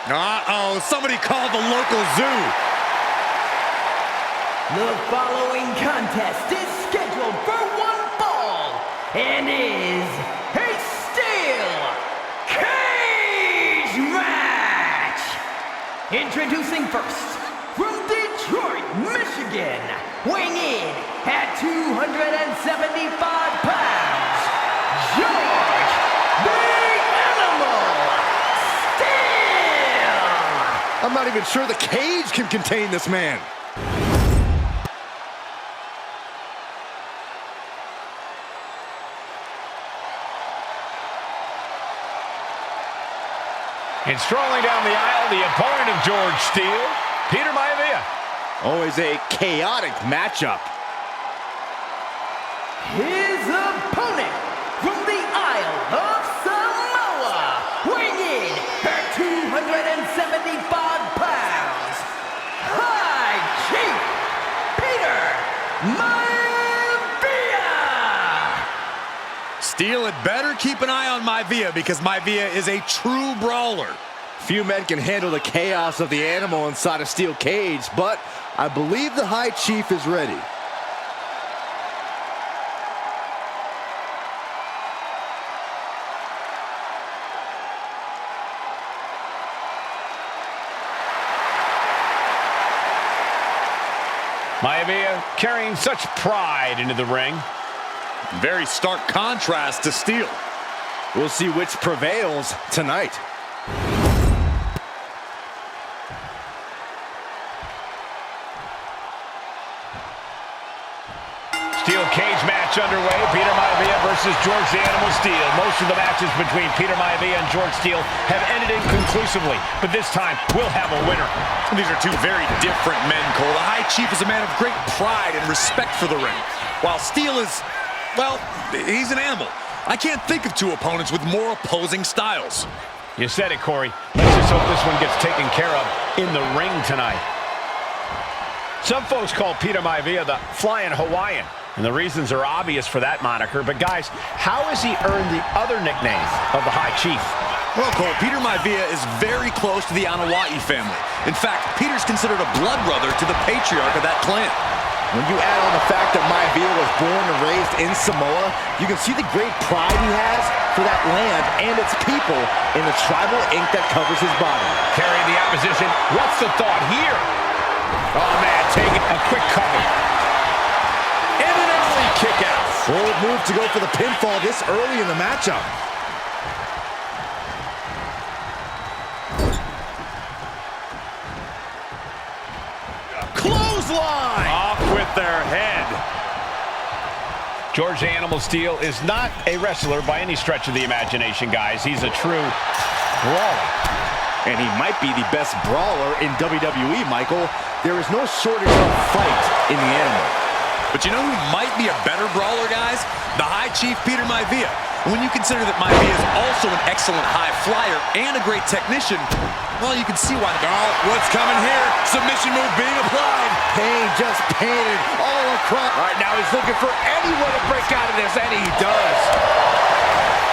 Uh-oh, somebody called the local zoo. The following contest is scheduled for one fall and is a steel cage match. Introducing first, from Detroit, Michigan, weighing in at 275 pounds, George the Animal Steel. I'm not even sure the cage can contain this man. And strolling down the aisle, the opponent of George Steele, Peter Maivia. Always a chaotic matchup. His opponent from the Isle of Samoa, weighing in at 275 pounds, High Chief Peter Maivia. Steele had better keep an eye on Maivia because Maivia is a true brawler. Few men can handle the chaos of the animal inside a steel cage, but I believe the High Chief is ready. Maivia carrying such pride into the ring. Very stark contrast to Steele. We'll see which prevails tonight. Steel cage match underway. Peter Maivia versus George the Animal Steele. Most of the matches between Peter Maivia and George Steele have ended inconclusively, but this time we'll have a winner. These are two very different men, Cole. The High Chief is a man of great pride and respect for the ring, while Steele is, well, he's an animal. I can't think of two opponents with more opposing styles. You said it, Corey. Let's just hope this one gets taken care of in the ring tonight. Some folks call Peter Maivia the Flying Hawaiian, and the reasons are obvious for that moniker. But guys, how has he earned the other nickname of the High Chief? Well, Cole, Peter Maivia is very close to the Anawa'i family. In fact, Peter's considered a blood brother to the patriarch of that clan. When you add on the fact that Maivia was born and raised in Samoa, you can see the great pride he has for that land and its people in the tribal ink that covers his body. Carrying the opposition. What's the thought here? Oh, man, taking a quick cover. And an early kick out. Bold move to go for the pinfall this early in the matchup. Clothesline! Off with their head. George the Animal Steele is not a wrestler by any stretch of the imagination, guys. He's a true brawler. And he might be the best brawler in WWE, Michael. There is no shortage of fight in the animal. But you know who might be a better brawler, guys? The High Chief Peter Maivia. When you consider that Maivia is also an excellent high flyer and a great technician, well, you can see why. Oh, what's coming here? Submission move being applied. Pain just painted all across. All right, now he's looking for anyone to break out of this, and he does.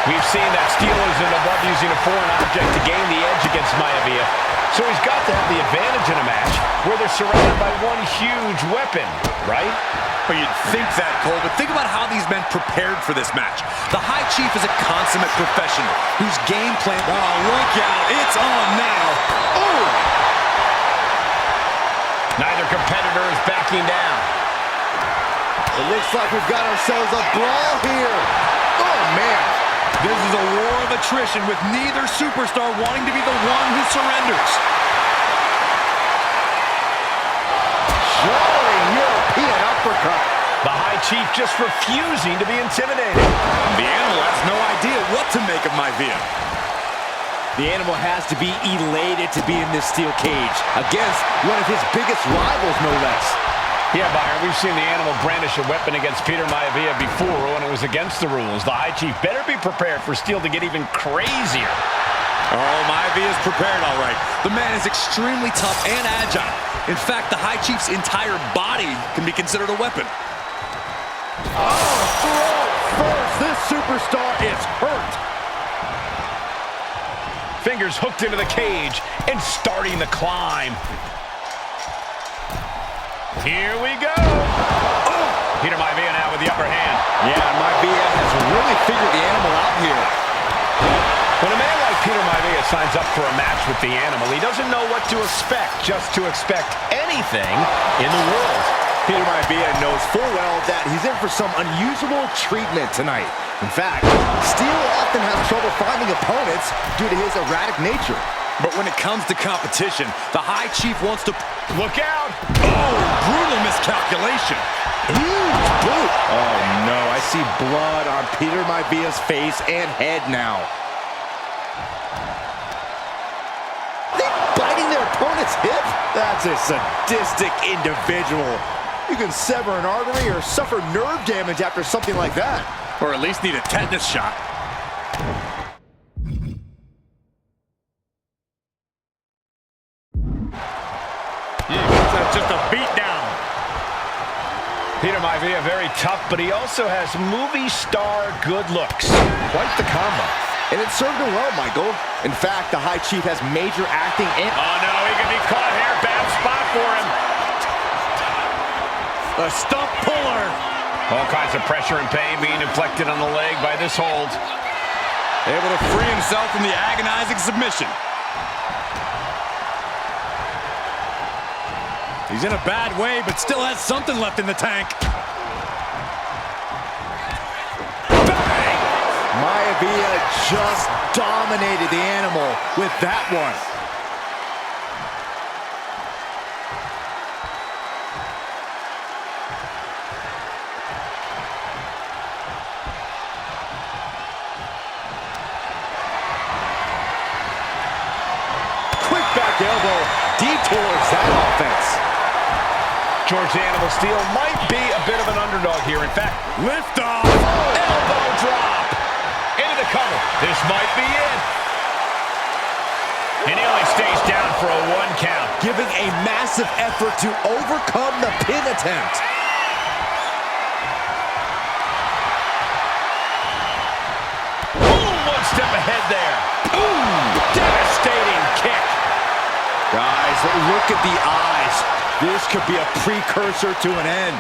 We've seen that Steele isn't above using a foreign object to gain the edge against Maivia. So he's got to have the advantage in a match where they're surrounded by one huge weapon, right? Well, you'd think that, Cole, but think about how these men prepared for this match. The High Chief is a consummate professional whose game plan... Oh, look out. It's on now. Oh! Neither competitor is backing down. It looks like we've got ourselves a brawl here. Oh, man. This is a war of attrition with neither superstar wanting to be the one who surrenders. Jarring European uppercut. The High Chief just refusing to be intimidated. The animal has no idea what to make of Maivia. The animal has to be elated to be in this steel cage against one of his biggest rivals, no less. Yeah, Byron, we've seen the animal brandish a weapon against Peter Maivia before when it was against the rules. The High Chief better be prepared for Steele to get even crazier. Oh, Maivia's prepared, all right. The man is extremely tough and agile. In fact, the High Chief's entire body can be considered a weapon. Oh, throw first. This superstar is hurt. Fingers hooked into the cage and starting the climb. Here we go. Oh! Peter Maivia now with the upper hand. Yeah, Maivia has really figured the animal out here. When a man like Peter Maivia signs up for a match with the animal, he doesn't know what to expect, just to expect anything in the world. Peter Maivia knows full well that he's in for some unusual treatment tonight. In fact, Steel often has trouble finding opponents due to his erratic nature. But when it comes to competition, the High Chief wants to... Look out! Oh, brutal miscalculation. Huge boot. Oh, no. I see blood on Peter Maivia's face and head now. Are they biting their opponent's hip? That's a sadistic individual. You can sever an artery or suffer nerve damage after something like that. Or at least need a tetanus shot. Just a beat down. Peter Maivia very tough, but he also has movie star good looks. Quite the combo. And it served him well, Michael. In fact, the High Chief has major acting and... Oh, no, he can be caught here. Bad spot for him. A stump puller. All kinds of pressure and pain being inflicted on the leg by this hold. Able to free himself from the agonizing submission. He's in a bad way, but still has something left in the tank. Bang! Maivia just dominated the animal with that one. Quick back elbow detours that offense. George the Animal Steel might be a bit of an underdog here. In fact, Lift off. elbow drop. Into the cover. This might be it. And he only stays down for a 1 count. Giving a massive effort to overcome the pin attempt. Boom, 1 step ahead there. Boom, devastating kick. Guys, look at the eyes. This could be a precursor to an end.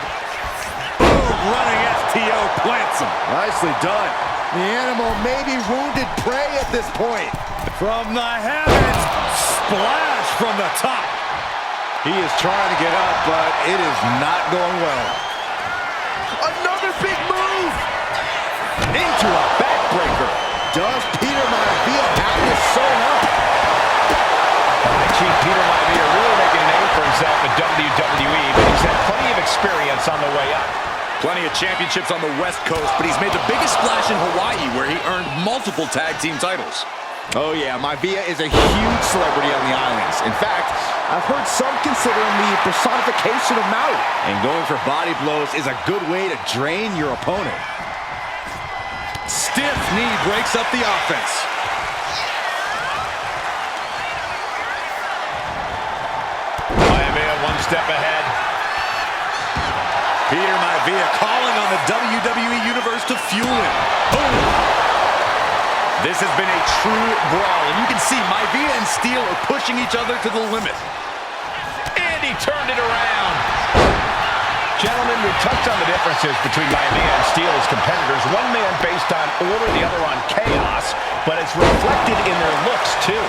Boom, running STO plants him. Nicely done. The animal may be wounded prey at this point. From the heavens, splash from the top. He is trying to get up, but it is not going well. Another big move. Into a backbreaker. Does Peter Maivia have this sewn up? High Chief Peter Maivia really making a name for himself at WWE, but he's had plenty of experience on the way up. Plenty of championships on the West Coast, but he's made the biggest splash in Hawaii, where he earned multiple tag team titles. Oh yeah, Maivia is a huge celebrity on the islands. In fact, I've heard some consider him the personification of Maui. And going for body blows is a good way to drain your opponent. Stiff knee breaks up the offense. Maivia 1 step ahead. Peter Maivia calling on the WWE Universe to fuel him. Boom! This has been a true brawl, and you can see Maivia and Steel are pushing each other to the limit. And he turned it around. Gentlemen, we touched on the differences between Maivia and Steel as competitors. One man based on order, the other on chaos, but it's reflected in their looks, too.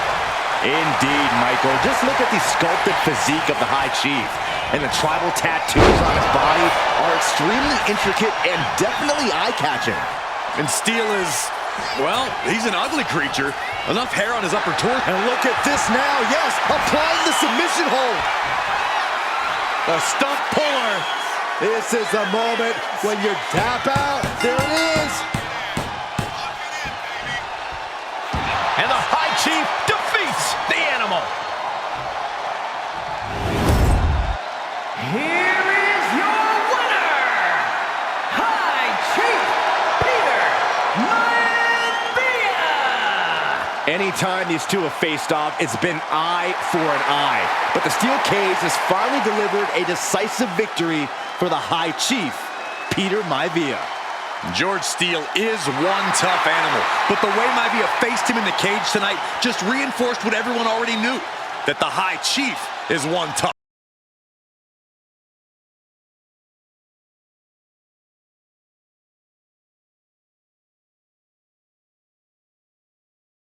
Indeed, Michael. Just look at the sculpted physique of the High Chief. And the tribal tattoos on his body are extremely intricate and definitely eye-catching. And Steel is, well, he's an ugly creature. Enough hair on his upper torso. And look at this now. Yes, applying the submission hold. A stump puller. This is the moment when you tap out. There it is. And the High Chief defeats the animal. Here is your winner, High Chief Peter Maivia! Anytime these two have faced off, it's been eye for an eye. But the steel cage has finally delivered a decisive victory for the High Chief, Peter Maivia. George Steele is one tough animal, but the way Maivia faced him in the cage tonight just reinforced what everyone already knew, that the High Chief is one tough.